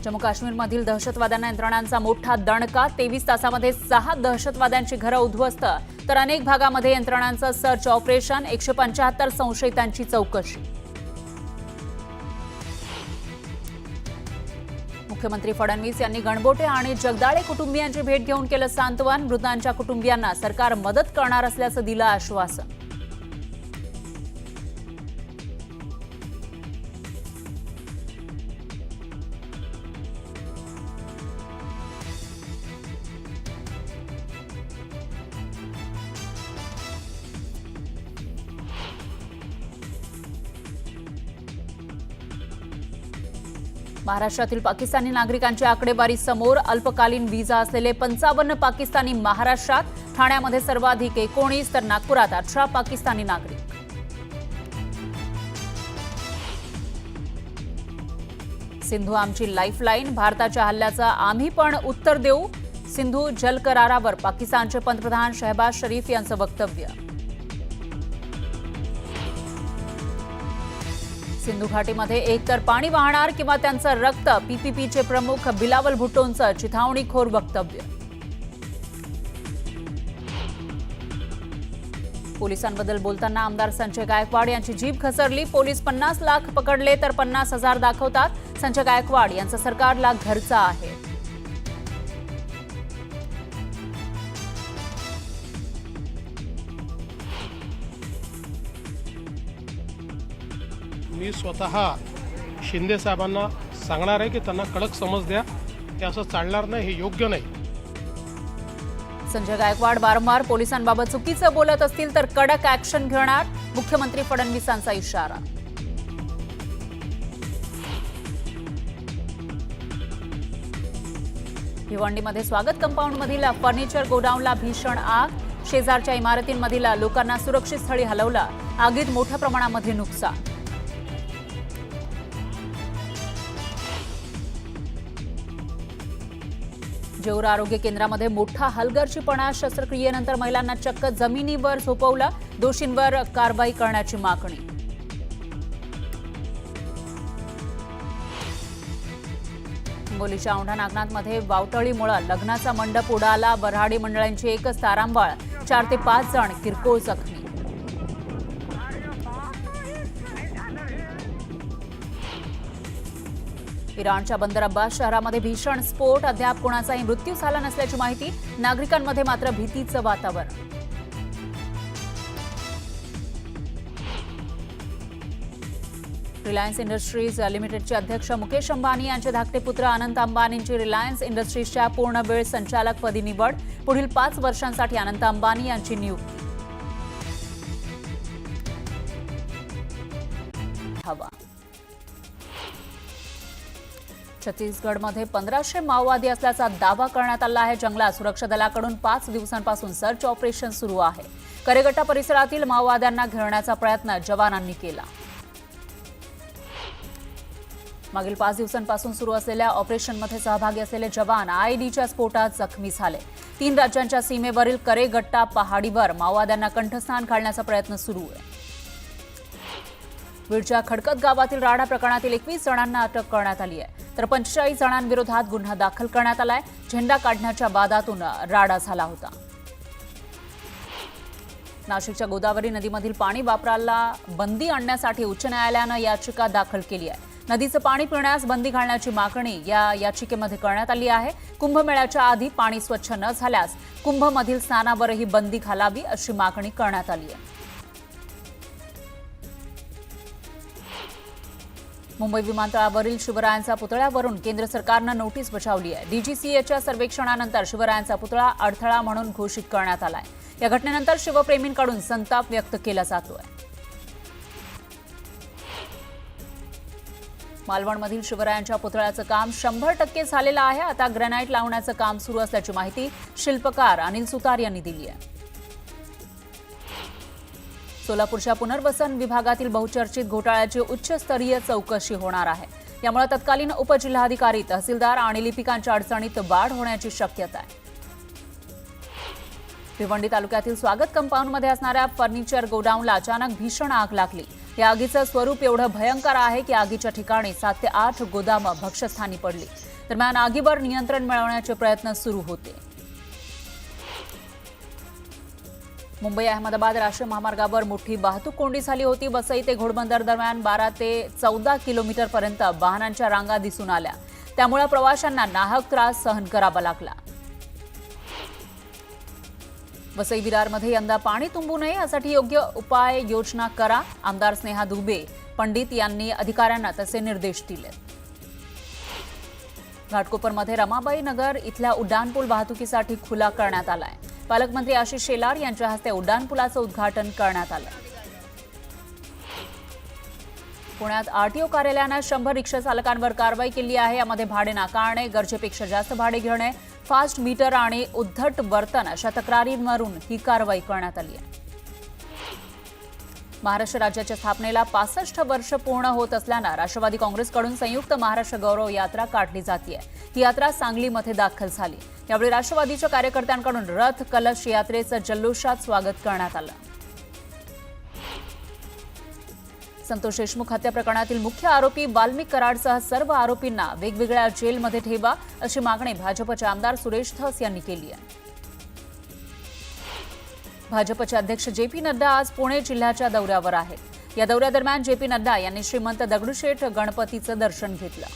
जम्मू काश्मीरमधील दहशतवाद्यांना यंत्रणांचा मोठा दणका। 23 तासामध्ये 6 दहशतवाद्यांची घरं उद्ध्वस्त, तर अनेक भागामध्ये यंत्रणांचं सर्च ऑपरेशन। 175 संशयितांची चौकशी। मुख्यमंत्री फडणवीस यांनी गणबोटे आणि जगदाळे कुटुंबियांची भेट घेऊन केलं सांत्वन। मृतांच्या कुटुंबियांना सरकार मदत करणार असल्याचं दिलं आश्वासन। महाराष्ट्रातील पाकिस्तानी नागरिकांची आकडेवारी समोर। अल्पकालीन व्हिसा असलेले 55 पाकिस्तानी महाराष्ट्रात। ठाण्यामध्ये सर्वाधिक 19, तर नागपुरात 18 पाकिस्तानी नागरिक। सिंधू आमची लाईफलाईन, भारताच्या हल्ल्याचं आम्ही पण उत्तर देऊ। सिंधू जलकरारावर पाकिस्तानचे पंतप्रधान शहबाज शरीफ यांचं वक्तव्य। सिंधू घाटीमध्ये एकतर पाणी वाहणार किंवा त्यांचं रक्त, पीपीपीचे प्रमुख बिलावल भुट्टोंचं चिथावणीखोर वक्तव्य। पोलिसांबद्दल बोलताना आमदार संजय गायकवाड यांची जीभ घसरली। पोलीस 50 लाख पकडले तर 50,000 दाखवतात। संजय गायकवाड यांचं सरकारला घरचा आहे। मी स्वतः शिंदे साहेबांना सांगणार आहे की त्यांना कडक समज द्या, ते असं चालणार नाही, हे योग्य नाही। संजय गायकवाड वारंवार पोलिसांबाबत चुकीचं बोलत असतील तर कडक ऍक्शन घेणार। मुख्यमंत्री फडणवीसांचा इशारा। भिवंडीमध्ये स्वागत कंपाऊंडमधील फर्निचर गोडाऊनला भीषण आग। शेजारच्या इमारतींमधील लोकांना सुरक्षित स्थळी हलवलं। आगीत मोठ्या प्रमाणामध्ये नुकसान। जेऊर आरोग्य केंद्रामध्ये मोठा हलगर्जीपणा। शस्त्रक्रियेनंतर महिलांना चक्क जमिनीवर झोपवलं। दोषींवर कारवाई करण्याची मागणी। हिंगोलीच्या औंढा नागनाथमध्ये वावटळीमुळे लग्नाचा मंडप उडाला। वऱ्हाडी मंडळांची एकच तारांबळ। 4 ते 5 जण किरकोळ जखमी। इराणच्या बंदर अब्बास शहरामध्ये भीषण स्फोट। अद्याप कोणाचाही मृत्यू झाला नसल्याची माहिती। नागरिकांमध्ये मात्र भीतीचं वातावरण। रिलायन्स इंडस्ट्रीज लिमिटेडचे अध्यक्ष मुकेश अंबानी यांचे धाकटे पुत्र अनंत अंबानींची रिलायन्स इंडस्ट्रीजच्या पूर्णवेळ संचालकपदी निवड। पुढील 5 वर्षांसाठी अनंत अंबानी यांची नियुक्ती। हवा छत्तीसगडमध्ये 1500 माओवादी असल्याचा दावा करण्यात आला आहे। जंगलात सुरक्षा दलाकडून 5 दिवसांपासून सर्च ऑपरेशन सुरू आहे। करेगट्टा परिसरातील माओवाद्यांना घेरण्याचा प्रयत्न जवानांनी केला। मागील 5 दिवसांपासून सुरू असलेल्या ऑपरेशनमध्ये सहभागी असलेले जवान आयईडीच्या स्फोटात जखमी झाले। 3 राज्यांच्या सीमेवरील करेगट्टा पहाडीवर माओवाद्यांना कंठस्थान घालण्याचा प्रयत्न सुरू आहे। बीडच्या खडकत गावातील राडा प्रकरणातील 21 जणांना अटक करण्यात आली आहे, तर 45 जणांविरोधात गुन्हा दाखल करण्यात आलाय। झेंडा काढण्याच्या वादातून राडा झाला होता। नाशिकच्या गोदावरी नदीमधील पाणी वापराला बंदी आणण्यासाठी उच्च न्यायालयानं याचिका दाखल केली आहे। नदीचं पाणी पिण्यास बंदी घालण्याची मागणी या याचिकेमध्ये करण्यात आली आहे। कुंभमेळ्याच्या आधी पाणी स्वच्छ न झाल्यास कुंभमधील स्नानावरही बंदी घालावी अशी मागणी करण्यात आली आहे। मुंबई विमानतळावरील शिवरायांचा पुतळ्यावरून केंद्र सरकारनं नोटीस बजावली आहे। डीजीसीएच्या सर्वेक्षणानंतर शिवरायांचा पुतळा अडथळा म्हणून घोषित करण्यात आलाय। या घटनेनंतर शिवप्रेमींकडून संताप व्यक्त केला जातोय। मालवणमधील शिवरायांच्या पुतळ्याचं काम 100% झालेलं आहे। आता ग्रॅनाइट लावण्याचं काम सुरू असल्याची माहिती शिल्पकार अनिल सुतार यांनी दिली आहे। सोलापूरच्या पुनर्वसन विभागातील बहुचर्चित घोटाळ्याची उच्चस्तरीय चौकशी होणार आहे। यामुळे तत्कालीन उपजिल्हाधिकारी, तहसीलदार आणि लिपिकांच्या अडचणीत वाढ होण्याची शक्यता आहे। भिवंडी तालुक्यातील स्वागत कंपाऊंडमध्ये असणाऱ्या फर्निचर गोडाऊनला अचानक भीषण आग लागली। या आगीचं स्वरूप एवढं भयंकर आहे की आगीच्या ठिकाणी 7 ते 8 गोदामं भक्ष्यस्थानी पडली। दरम्यान आगीवर नियंत्रण मिळवण्याचे प्रयत्न सुरू होते. मुंबई अहमदाबाद राष्ट्रीय महामार्गावर मोठी वाहतूक कोंडी झाली होती. वसई ते घोडबंदर दरम्यान 12 ते 14 किलोमीटरपर्यंत वाहनांच्या रांगा दिसून आल्या. त्यामुळे प्रवाशांना नाहक त्रास सहन करावा लागला. वसई विरारमध्ये यंदा पाणी तुंबू नये यासाठी योग्य उपाय योजना करा. आमदार स्नेहा दुबे पंडित यांनी अधिकाऱ्यांना तसे निर्देश दिले. घाटकोपरमध्ये रमाबाई नगर इथल्या उड्डाणपूल वाहतुकीसाठी खुला करण्यात आलाय. पालकमंत्री आशिष शेलार यांच्या हस्ते उड्डाणपुलाचं उद्घाटन करण्यात आलं. पुण्यात आरटीओ कार्यालयानं 100 रिक्षा चालकांवर कारवाई केली आहे. यामध्ये भाडे नाकारणे, गरजेपेक्षा जास्त भाडे घेणे, फास्ट मीटर आणि उद्धट वर्तन अशा तक्रारींवरून ही कारवाई करण्यात आली आहे. महाराष्ट्र राज्याच्या स्थापनेला 65 वर्ष पूर्ण होत असल्यानं राष्ट्रवादी काँग्रेसकडून संयुक्त महाराष्ट्र गौरव यात्रा काढली जाते. ही यात्रा सांगलीमध्ये दाखल झाली. यावेळी राष्ट्रवादीच्या कार्यकर्त्यांकडून रथ कलश यात्रेचं जल्लोषात स्वागत करण्यात आलं. संतोष देशमुख हत्या प्रकरणातील मुख्य आरोपी वाल्मिक कराडसह सर्व आरोपींना वेगवेगळ्या जेलमध्ये ठेवा अशी मागणी भाजपचे आमदार सुरेश धस यांनी केली आहे. भाजपचे अध्यक्ष जे.पी. नड्डा आज पुणे जिल्ह्याच्या दौऱ्यावर आहेत. या दौऱ्यादरम्यान जे.पी. नड्डा यांनी श्रीमंत दगडूशेठ गणपतीचं दर्शन घेतलं.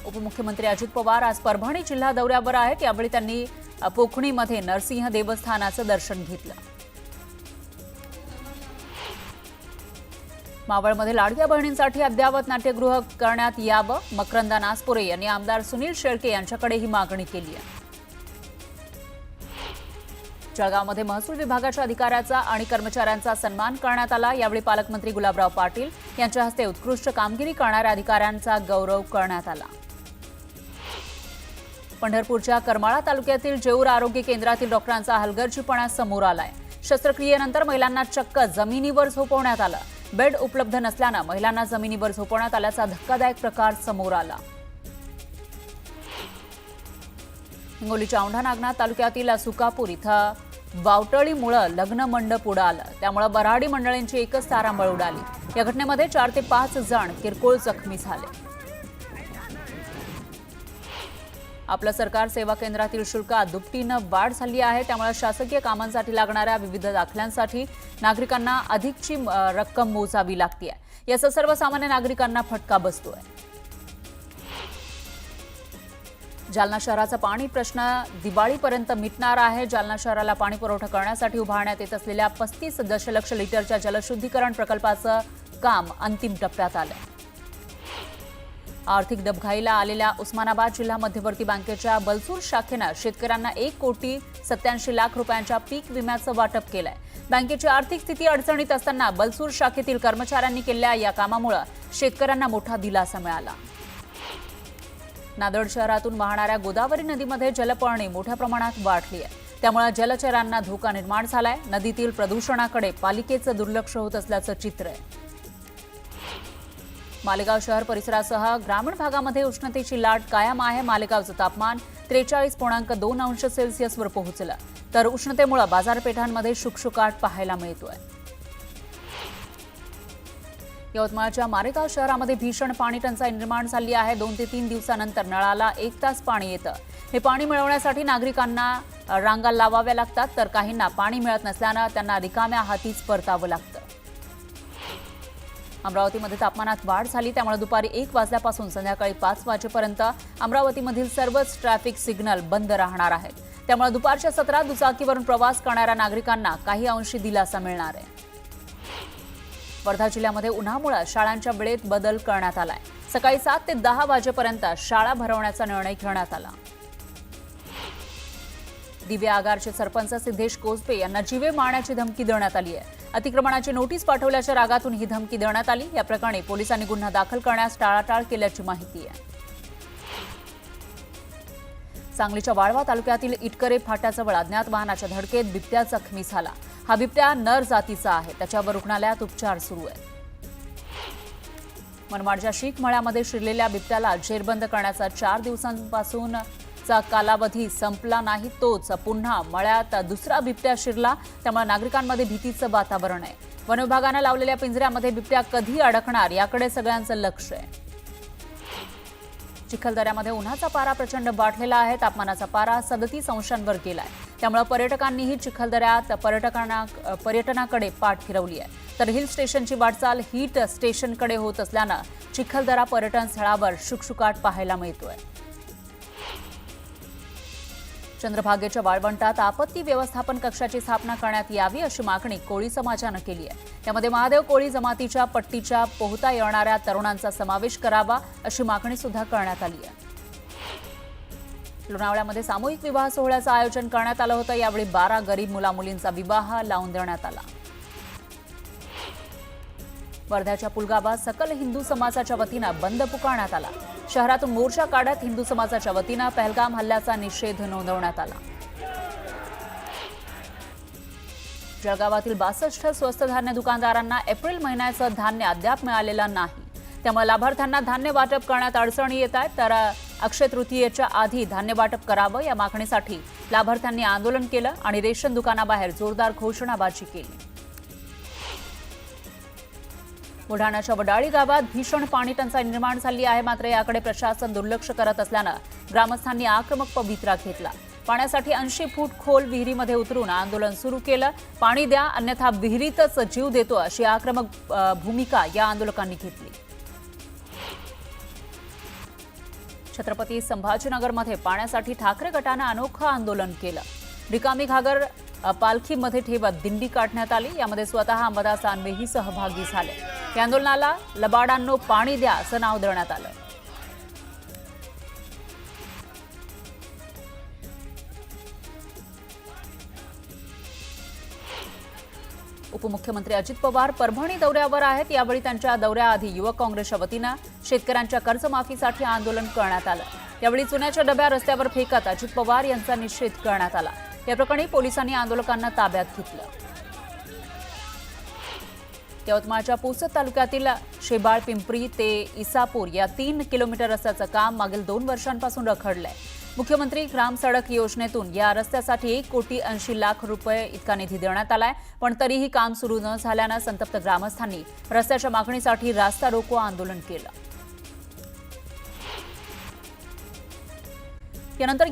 उपमुख्यमंत्री अजित पवार आज परभणी जिल्हा दौऱ्यावर आहेत. यावेळी त्यांनी पोखणीमध्ये नरसिंह देवस्थानाचं दर्शन घेतलं. मावळमध्ये लाडक्या बहिणींसाठी अद्ययावत नाट्यगृह करण्यात यावं. मकरंदा नासपुरे यांनी आमदार सुनील शेळके यांच्याकडे ही मागणी केली आहे. जळगावमध्ये महसूल विभागाच्या अधिकाऱ्याचा आणि कर्मचाऱ्यांचा सन्मान करण्यात आला. यावेळी पालकमंत्री गुलाबराव पाटील यांच्या हस्ते उत्कृष्ट कामगिरी करणाऱ्या अधिकाऱ्यांचा गौरव करण्यात आला. पंढरपूरच्या करमाळा तालुक्यातील जेऊर आरोग्य केंद्रातील डॉक्टरांचा हलगर्जीपणा समोर आलाय. शस्त्रक्रियेनंतर महिलांना चक्क जमिनीवर झोपवण्यात आलं. बेड उपलब्ध नसल्यानं महिलांना जमिनीवर झोपवण्यात आल्याचा धक्कादायक प्रकार समोर आला. हिंगोलीच्या औंढा नागनाथ तालुक्यातील सुकापूर इथं वावटळीमुळे लग्न मंडप उडालं. त्यामुळे बऱ्हाडी मंडळींची एकच तारांबळ उडाली. या घटनेमध्ये 4 ते 5 जण किरकोळ जखमी झाले. आपलं सरकार सेवा केंद्रातील शुल्कात दुपटीनं वाढ झाली आहे. त्यामुळे शासकीय कामांसाठी लागणाऱ्या विविध दाखल्यांसाठी नागरिकांना अधिकची रक्कम मोजावी लागते. याचा सर्वसामान्य नागरिकांना फटका बसतोय. जालना शहराचा पाणी प्रश्न दिवाळीपर्यंत मिटणार आहे. जालना शहराला पाणी पुरवठा करण्यासाठी उभारण्यात येत असलेल्या 35 दशलक्ष लिटरच्या जलशुद्धीकरण प्रकल्पाचं काम अंतिम टप्प्यात आलंय. आर्थिक डबघाईला आलेल्या उस्मानाबाद जिल्हा मध्यवर्ती बँकेच्या बलसूर शाखेनं शेतकऱ्यांना 1,87 लाख रुपयांच्या पीक विम्याचं वाटप केलंय. बँकेची आर्थिक स्थिती अडचणीत असताना बलसूर शाखेतील कर्मचाऱ्यांनी केलेल्या या कामामुळे शेतकऱ्यांना मोठा दिलासा मिळाला. नांदेड शहरातून वाहणाऱ्या गोदावरी नदीमध्ये जलपर्णी मोठ्या प्रमाणात वाढली आहे. त्यामुळे जलचरांना धोका निर्माण झालाय. नदीतील प्रदूषणाकडे पालिकेचं दुर्लक्ष होत असल्याचं चित्र आहे. मालेगाव शहर परिसरासह ग्रामीण भागामध्ये उष्णतेची लाट कायम आहे. मालेगावचं तापमान 43.2 अंश सेल्सिअसवर पोहोचलं. तर उष्णतेमुळे बाजारपेठांमध्ये शुकशुकाट पाहायला मिळतोय. यवतमाळच्या मारेगाव शहरामध्ये भीषण पाणी टंचाई निर्माण झाली आहे. 2 ते 3 दिवसानंतर नळाला 1 तास पाणी येतं. हे पाणी मिळवण्यासाठी नागरिकांना रांगा लावाव्या लागतात. तर काहींना पाणी मिळत नसल्यानं त्यांना रिकाम्या हातीच परतावं लागतं. अमरावतीमध्ये तापमानात वाढ झाली. त्यामुळे दुपारी 1 वाजल्यापासून संध्याकाळी 5 वाजेपर्यंत अमरावतीमधील सर्वच ट्रॅफिक सिग्नल बंद राहणार आहेत. त्यामुळे दुपारच्या सत्रात दुचाकीवरून प्रवास करणाऱ्या नागरिकांना काही अंशी दिलासा मिळणार आहे. वर्धा जिल्ह्यामध्ये उन्हामुळे शाळांच्या वेळेत बदल करण्यात आलाय. सकाळी 7 ते 10 वाजेपर्यंत शाळा भरवण्याचा निर्णय घेण्यात आला. दिव्या आगारचे सरपंच सिद्धेश कोसबे यांना जीवे मारण्याची धमकी देण्यात आली आहे. अतिक्रमणाची नोटीस पाठवल्याच्या रागातून ही धमकी देण्यात आली. या प्रकरणी पोलिसांनी गुन्हा दाखल करण्यास टाळाटाळ केल्याची माहिती आहे. सांगलीच्या वाळवा तालुक्यातील इटकरे फाट्याजवळ अज्ञात वाहनाच्या धडकेत बिबट्या जखमी झाला. हा बिबट्या नर जातीचा आहे. त्याच्यावर रुग्णालयात उपचार सुरू आहेत. मनमाडच्या शीख मळ्यामध्ये शिरलेल्या बिबट्याला जेरबंद करण्याचा 4 दिवसांपासूनचा कालावधी संपला नाही. तोच पुन्हा मळ्यात दुसरा बिबट्या शिरला. त्यामुळे नागरिकांमध्ये भीतीचं वातावरण आहे. वन विभागानं लावलेल्या पिंजऱ्यामध्ये बिबट्या कधी अडकणार याकडे सगळ्यांचं लक्ष आहे. चिखलदऱ्यामध्ये उन्हाचा पारा प्रचंड वाढलेला आहे. तापमानाचा पारा 37 अंशांवर गेलाय. त्यामुळे पर्यटकांनीही चिखलदऱ्यात पर्यटनाकडे पाठ फिरवली आहे. तर हिल स्टेशनची वाटचाल हीट स्टेशनकडे होत असल्यानं चिखलदरा पर्यटन स्थळावर शुकशुकाट पाहायला मिळतोय. चंद्रभागेच्या वाळवंटात आपत्ती व्यवस्थापन कक्षाची स्थापना करण्यात यावी अशी मागणी कोळी समाजानं केली आहे. त्यामध्ये महादेव कोळी जमातीच्या पट्टीच्या पोहता येणाऱ्या तरुणांचा समावेश करावा अशी मागणी सुद्धा करण्यात आली आहे. लोणावळ्यामध्ये सामूहिक विवाह सोहळ्याचं आयोजन करण्यात आलं होतं. यावेळी 12 गरीब मुलामुलींचा विवाह लावून देण्यात आला. वर्ध्याच्या पुलगावात सकल हिंदू समाजाच्या वतीनं बंद पुकारण्यात आला. शहरातून मोर्चा काढत हिंदू समाजाच्या वतीनं पहलगाम हल्ल्याचा निषेध नोंदवण्यात आला. जळगावातील 62 स्वस्त धान्य दुकानदारांना एप्रिल महिन्याचं धान्य अद्याप मिळालेलं नाही. त्यामुळे लाभार्थ्यांना धान्य वाटप करण्यात अडचणी येत आहेत. तर अक्षय तृतीयेच्या आधी धान्य वाटप करावं या मागणीसाठी लाभार्थ्यांनी आंदोलन केलं आणि रेशन दुकानाबाहेर जोरदार घोषणाबाजी केली. बुलढाण्याच्या वडाळी गावात भीषण पाणी टंचाई निर्माण झाली आहे. मात्र याकडे प्रशासन दुर्लक्ष करत असल्यानं ग्रामस्थांनी आक्रमक पवित्रा घेतला. पाण्यासाठी 80 फूट खोल विहिरीमध्ये उतरून आंदोलन सुरू केलं. पाणी द्या अन्यथा विहिरीतच जीव देतो अशी आक्रमक भूमिका या आंदोलकांनी घेतली. छत्रपती संभाजीनगरमध्ये पाण्यासाठी ठाकरे गटानं अनोखं आंदोलन केलं. रिकामी घागर पालखीमध्ये ठेवत दिंडी काढण्यात आली. यामध्ये स्वतः अंबादास दानवेही सहभागी झाले. या आंदोलनाला लबाडांनो पाणी द्या असं नाव देण्यात आलं. उपमुख्यमंत्री अजित पवार परभणी दौऱ्यावर आहेत. यावेळी त्यांच्या दौऱ्याआधी युवक काँग्रेसच्या वतीनं शेतकऱ्यांच्या कर्जमाफीसाठी आंदोलन करण्यात आलं. यावेळी चुन्याच्या डब्या रस्त्यावर फेकत अजित पवार यांचा निषेध करण्यात आला. या प्रकरणी पोलिसांनी आंदोलकांना ताब्यात घेतलं. यवतमाळच्या पुसद तालुक्यातील शेबाळ पिंपरी ते इसापूर या 3 किलोमीटर रस्त्याचं काम मागील 2 वर्षांपासून रखडलंय. मुख्यमंत्री ग्राम सडक योजनेतून या रस्त्यासाठी 1,80,00,000 रुपये इतका निधी देण्यात आलाय. पण तरीही काम सुरू न झाल्यानं संतप्त ग्रामस्थांनी रस्त्याच्या मागणीसाठी रास्ता रोको आंदोलन केलं. यानंतर